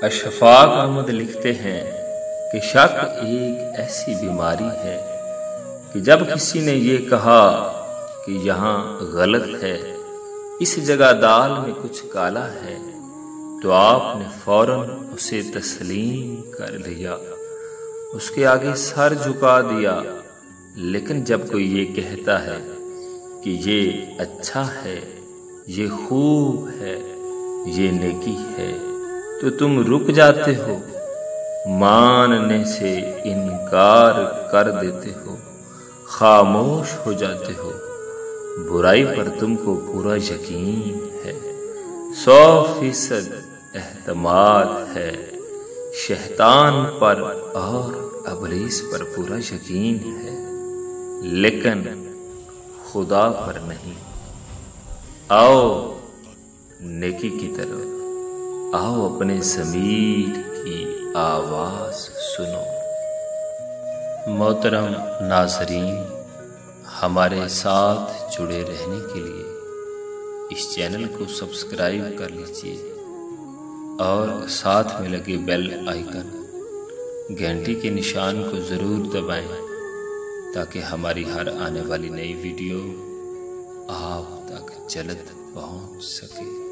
اشفاق احمد لکھتے ہیں کہ شک ایک ایسی بیماری ہے کہ جب کسی نے یہ کہا کہ یہاں غلط ہے، اس جگہ دال میں کچھ کالا ہے، تو آپ نے فوراً اسے تسلیم کر لیا، اس کے آگے سر جھکا دیا۔ لیکن جب کوئی یہ کہتا ہے کہ یہ اچھا ہے، یہ خوب ہے، یہ نیکی ہے، تو تم رک جاتے ہو، ماننے سے انکار کر دیتے ہو، خاموش ہو جاتے ہو۔ برائی پر تم کو پورا یقین ہے، 100% اعتماد ہے، شیطان پر اور ابلیس پر پورا یقین ہے، لیکن خدا پر نہیں۔ آؤ نیکی کی طرف، آؤ اپنے ضمیر کی آواز سنو۔ محترم ناظرین، ہمارے ساتھ جڑے رہنے کے لیے اس چینل کو سبسکرائب کر لیجیے اور ساتھ میں لگے بیل آئیکن گھنٹی کے نشان کو ضرور دبائیں تاکہ ہماری ہر آنے والی نئی ویڈیو آپ تک جلد پہنچ سکے۔